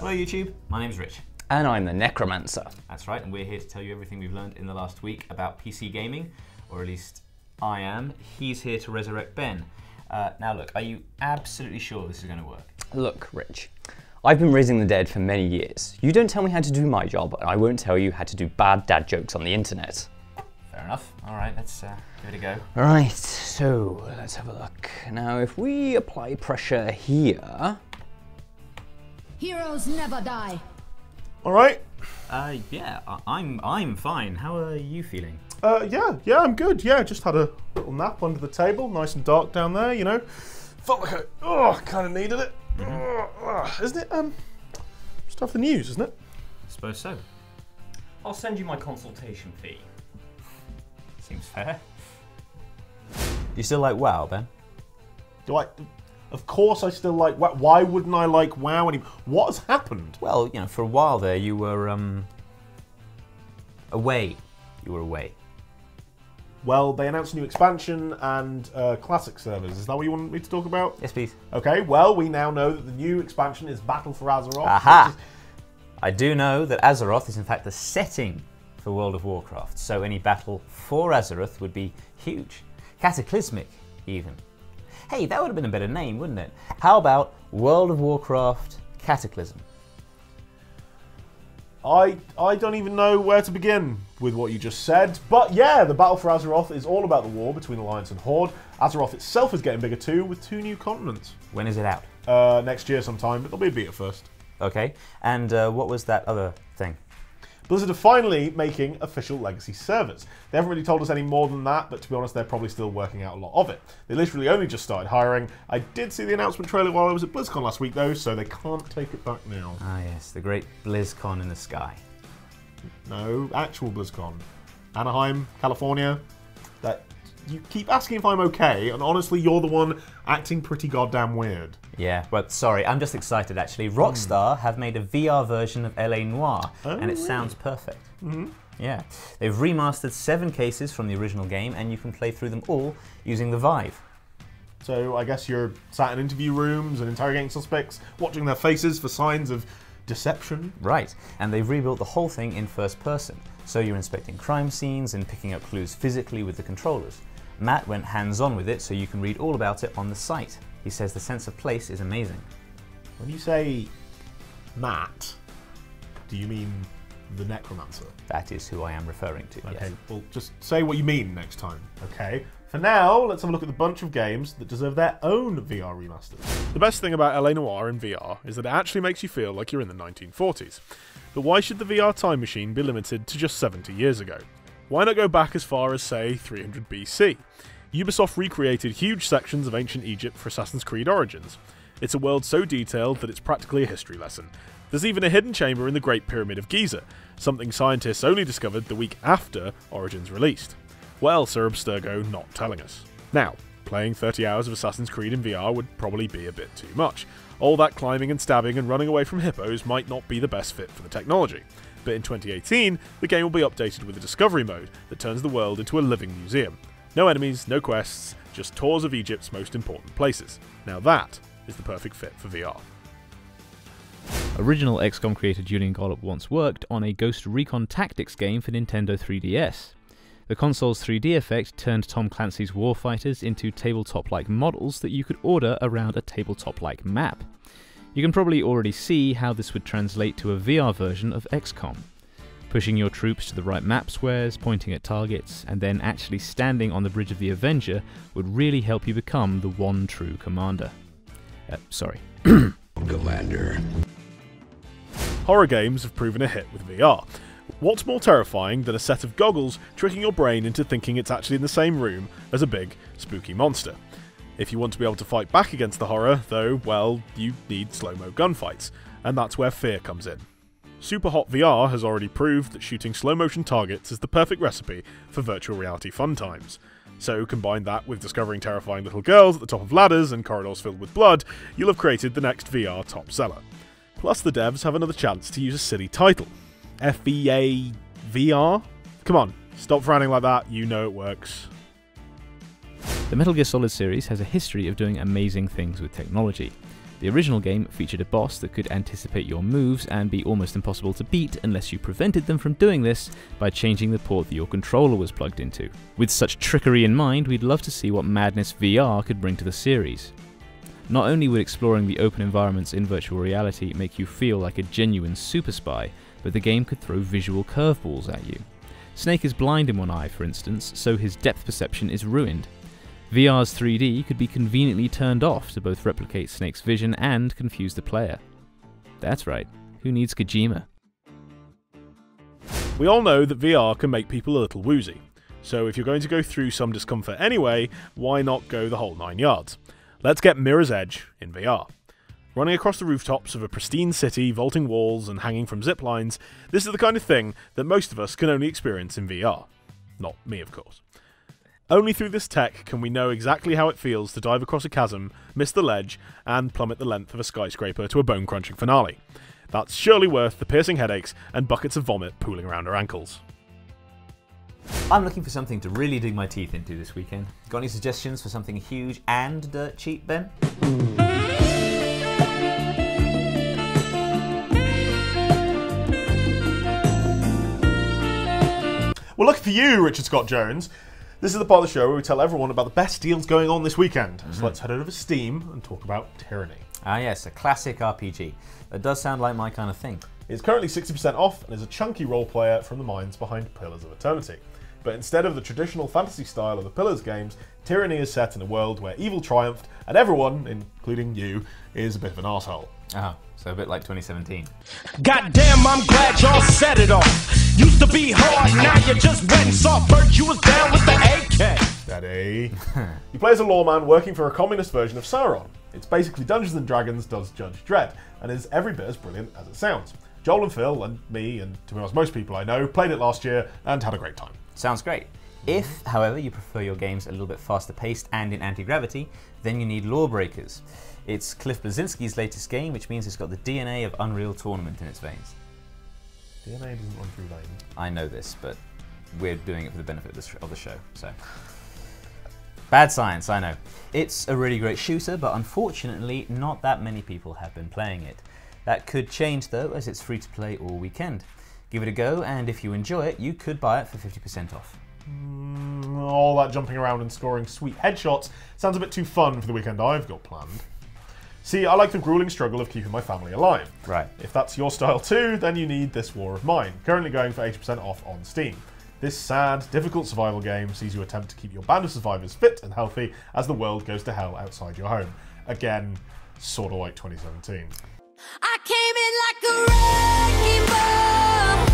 Hello YouTube, my name's Rich. And I'm the Necromancer. That's right, and we're here to tell you everything we've learned in the last week about PC gaming, or at least I am. He's here to resurrect Ben. Now look, are you absolutely sure this is going to work? Look, Rich, I've been raising the dead for many years. You don't tell me how to do my job, and I won't tell you how to do bad dad jokes on the internet. Fair enough. Alright, let's give it a go. Alright, so let's have a look. Now if we apply pressure here... Heroes never die. All right. Yeah, I'm fine. How are you feeling? Yeah, I'm good. Yeah, just had a little nap under the table, nice and dark down there. You know, felt like I kind of needed it. Isn't it? Stuff the news, isn't it? Suppose so. I'll send you my consultation fee. Seems fair. You still like WoW, Ben? Do I? Of course, I still like WoW. Why wouldn't I like WoW anymore? What has happened? Well, you know, for a while there, you were away. You were away. Well, they announced a new expansion and classic servers. Is that what you want me to talk about? Yes, please. Okay. Well, we now know that the new expansion is Battle for Azeroth. Aha! I do know that Azeroth is in fact the setting for World of Warcraft, so any battle for Azeroth would be huge. Cataclysmic, even. Hey, that would have been a better name, wouldn't it? How about World of Warcraft Cataclysm? I don't even know where to begin with what you just said, but yeah, the Battle for Azeroth is all about the war between Alliance and Horde. Azeroth itself is getting bigger too, with 2 new continents. When is it out? Next year sometime, but there'll be a beta first. Okay, and what was that other thing? Blizzard are finally making official legacy servers. They haven't really told us any more than that, but to be honest, they're probably still working out a lot of it. They literally only just started hiring. I did see the announcement trailer while I was at BlizzCon last week, though, so they can't take it back now. Ah, yes, the great BlizzCon in the sky. No, actual BlizzCon. Anaheim, California. You keep asking if I'm okay, and honestly, you're the one acting pretty goddamn weird. Yeah, but sorry, I'm just excited actually. Rockstar have made a VR version of L.A. Noire, and it sounds perfect. Yeah, they've remastered 7 cases from the original game, and you can play through them all using the Vive. So I guess you're sat in interview rooms and interrogating suspects, watching their faces for signs of deception. Right, and they've rebuilt the whole thing in first person, so you're inspecting crime scenes and picking up clues physically with the controllers. Matt went hands-on with it, so you can read all about it on the site. He says the sense of place is amazing. When you say Matt, do you mean the Necromancer? That is who I am referring to, Okay, yes. well, just say what you mean next time, okay? For now, let's have a look at the bunch of games that deserve their own VR remasters. The best thing about L.A. Noire in VR is that it actually makes you feel like you're in the 1940s. But why should the VR time machine be limited to just 70 years ago? Why not go back as far as, say, 300 BC? Ubisoft recreated huge sections of ancient Egypt for Assassin's Creed Origins. It's a world so detailed that it's practically a history lesson. There's even a hidden chamber in the Great Pyramid of Giza, something scientists only discovered the week after Origins released. What else are Abstergo not telling us? Now, playing 30 hours of Assassin's Creed in VR would probably be a bit too much. All that climbing and stabbing and running away from hippos might not be the best fit for the technology. But in 2018, the game will be updated with a discovery mode that turns the world into a living museum. No enemies, no quests, just tours of Egypt's most important places. Now that is the perfect fit for VR. Original XCOM creator Julian Gollop once worked on a Ghost Recon Tactics game for Nintendo 3DS. The console's 3D effect turned Tom Clancy's warfighters into tabletop-like models that you could order around a tabletop-like map. You can probably already see how this would translate to a VR version of XCOM. Pushing your troops to the right map squares, pointing at targets, and then actually standing on the bridge of the Avenger would really help you become the one true commander. Sorry. Commander. Horror games have proven a hit with VR. What's more terrifying than a set of goggles tricking your brain into thinking it's actually in the same room as a big, spooky monster? If you want to be able to fight back against the horror, though, well, you need slow-mo gunfights, and that's where F.E.A.R. comes in. Superhot VR has already proved that shooting slow-motion targets is the perfect recipe for virtual reality fun times. So combine that with discovering terrifying little girls at the top of ladders and corridors filled with blood, you'll have created the next VR top seller. Plus the devs have another chance to use a silly title. F.E.A.R? Come on, stop frowning like that, you know it works. The Metal Gear Solid series has a history of doing amazing things with technology. The original game featured a boss that could anticipate your moves and be almost impossible to beat unless you prevented them from doing this by changing the port that your controller was plugged into. With such trickery in mind, we'd love to see what madness VR could bring to the series. Not only would exploring the open environments in virtual reality make you feel like a genuine super spy, but the game could throw visual curveballs at you. Snake is blind in one eye, for instance, so his depth perception is ruined. VR's 3D could be conveniently turned off to both replicate Snake's vision and confuse the player. That's right, who needs Kojima? We all know that VR can make people a little woozy, so if you're going to go through some discomfort anyway, why not go the whole 9 yards? Let's get Mirror's Edge in VR. Running across the rooftops of a pristine city, vaulting walls and hanging from zip lines, this is the kind of thing that most of us can only experience in VR. Not me, of course. Only through this tech can we know exactly how it feels to dive across a chasm, miss the ledge, and plummet the length of a skyscraper to a bone-crunching finale. That's surely worth the piercing headaches and buckets of vomit pooling around our ankles. I'm looking for something to really dig my teeth into this weekend. Got any suggestions for something huge and dirt cheap, Ben? Well, lucky for you, Richard Scott Jones. This is the part of the show where we tell everyone about the best deals going on this weekend. So let's head over to Steam and talk about Tyranny. Ah yes, a classic RPG. That does sound like my kind of thing. It's currently 60% off and is a chunky role player from the minds behind Pillars of Eternity. But instead of the traditional fantasy style of the Pillars games, Tyranny is set in a world where evil triumphed and everyone, including you, is a bit of an arsehole. Oh, so a bit like 2017. Goddamn, I'm glad y'all set it off. Used to be hard, now you're just wet and soft. First you was down with the AK. Steady. You play as a lawman working for a communist version of Sauron. It's basically Dungeons & Dragons does Judge Dredd, and is every bit as brilliant as it sounds. Joel and Phil, and me, and to be honest most people I know, played it last year and had a great time. Sounds great. If, however, you prefer your games a little bit faster paced and in anti-gravity, then you need Lawbreakers. It's Cliff Bleszinski's latest game, which means it's got the DNA of Unreal Tournament in its veins. DNA doesn't run through veins. I know this, but we're doing it for the benefit of the show, so. Bad science, I know. It's a really great shooter, but unfortunately not that many people have been playing it. That could change though, as it's free to play all weekend. Give it a go, and if you enjoy it, you could buy it for 50% off. All that jumping around and scoring sweet headshots sounds a bit too fun for the weekend I've got planned. See, I like the grueling struggle of keeping my family alive. Right. If that's your style too, then you need This War of Mine, currently going for 80% off on Steam. This sad, difficult survival game sees you attempt to keep your band of survivors fit and healthy as the world goes to hell outside your home. Again, sort of like 2017. I came in like a wrecking ball.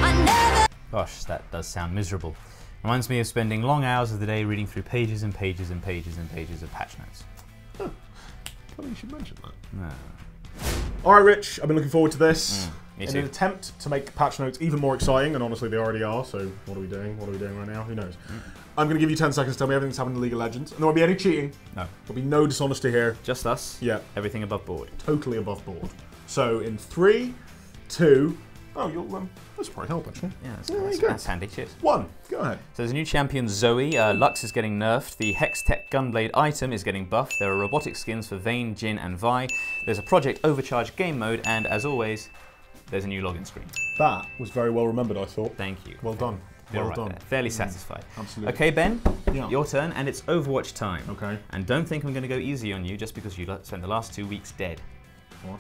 I never... Gosh, that does sound miserable. Reminds me of spending long hours of the day reading through pages and pages and pages and pages of patch notes. Huh. Funny you should mention that. No. Alright Rich, I've been looking forward to this. Me In too. an attempt to make patch notes even more exciting, and honestly they already are, so what are we doing? What are we doing right now? Who knows? I'm going to give you 10 seconds to tell me everything that's happened in League of Legends, and there won't be any cheating. No. There'll be no dishonesty here. Just us? Yeah. Everything above board. Totally above board. So in 3, 2... Oh, you'll... This will probably help, actually. Yeah, there you go. that's handy. Cheers. 1. Go ahead. So there's a new champion, Zoe. Lux is getting nerfed. The Hex Tech Gunblade item is getting buffed. There are robotic skins for Vayne, Jin, and Vi. There's a Project Overcharge game mode, and as always, there's a new login screen. That was very well remembered, I thought. Thank you. Well done. Feel Well right done. there. Fairly satisfied. Absolutely. Okay, Ben, Yeah. your turn, and it's Overwatch time. Okay. And don't think I'm going to go easy on you just because you spent the last 2 weeks dead. What?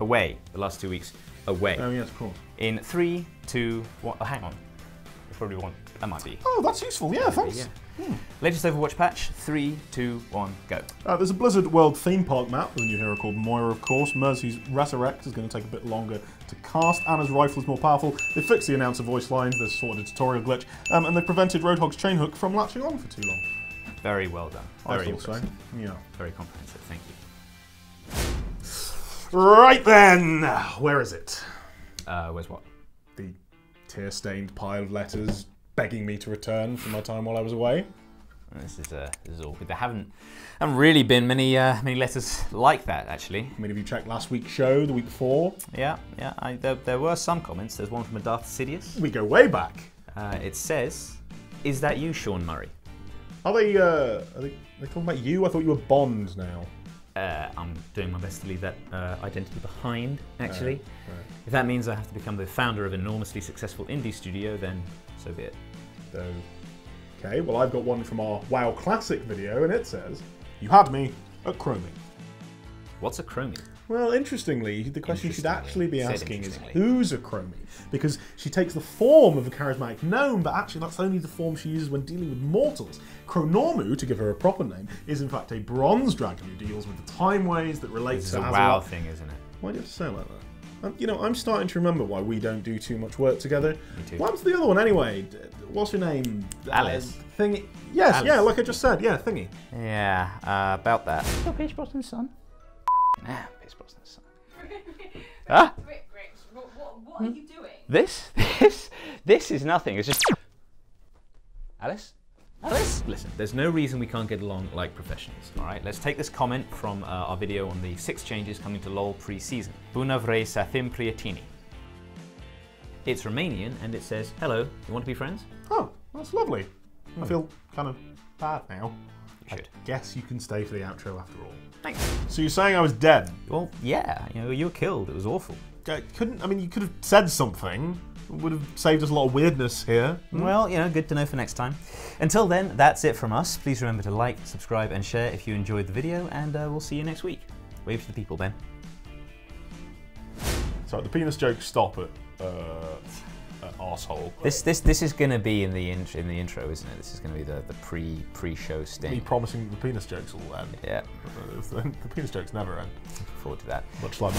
Away. The last 2 weeks away. Oh, yes, of course. In 3, 2, 1. Oh, hang on. You probably want. That might be. Oh, that's useful. Yeah, thanks. Yeah. Latest Overwatch patch. 3, 2, 1, go. There's a Blizzard World theme park map with a new hero called Moira, of course. Mercy's Resurrect is going to take a bit longer to cast. Anna's rifle is more powerful. They fixed the announcer voice lines. There's sort of a tutorial glitch. And they prevented Roadhog's chain hook from latching on for too long. Very well done. I Very thought so. impressive. Yeah. Very comprehensive. Thank you. Right then. Where is it? Where's what? The tear-stained pile of letters begging me to return from my time while I was away. This is awkward. There haven't really been many letters like that, actually. I mean, have you checked last week's show, the week before? Yeah. There were some comments. There's one from a Darth Sidious. We go way back. It says, "Is that you, Sean Murray?" Are they talking about you? I thought you were Bond now. I'm doing my best to leave that identity behind, actually. If that means I have to become the founder of an enormously successful indie studio, then so be it. Okay, well I've got one from our WoW Classic video, and it says, "You had me at chroming." What's a chromie? Well, interestingly, the question you should actually be Said asking is, interestingly. who's a chromie? Because she takes the form of a charismatic gnome, but actually that's only the form she uses when dealing with mortals. Chronormu, to give her a proper name, is in fact a bronze dragon who deals with the time ways that relate This is to a Azeroth. WoW thing, isn't it? Why do you have to say it like that? You know, I'm starting to remember why we don't do too much work together. Me too. What's the other one anyway? What's her name? Alice. Thingy. Yes, Alice. yeah, like I just said, yeah, Thingy. Yeah, about that. Oh, Pierce Brosnan's son. Ah, Pierce Brosnan's son. Ah, Rich, what are you doing? this is nothing. It's just. Alice? Alice? Listen, there's no reason we can't get along like professionals, alright? Let's take this comment from our video on the 6 changes coming to LoL pre-season. Bună vrei să fim prieteni. It's Romanian and it says, "Hello, you want to be friends?" Oh, that's lovely. I feel kind of bad now. You should. I guess you can stay for the outro after all. Thanks. So you're saying I was dead? Well, yeah, you were killed. It was awful. You could have said something. It would have saved us a lot of weirdness here. Well, good to know for next time. Until then, that's it from us. Please remember to like, subscribe, and share if you enjoyed the video, and we'll see you next week. Wave to the people, Ben. Sorry, the penis jokes stop at arsehole. This is going to be in the intro, isn't it? This is going to be the pre-show Me sting. promising the penis jokes will end. Yeah, The penis jokes never end. looking forward to that. Much love.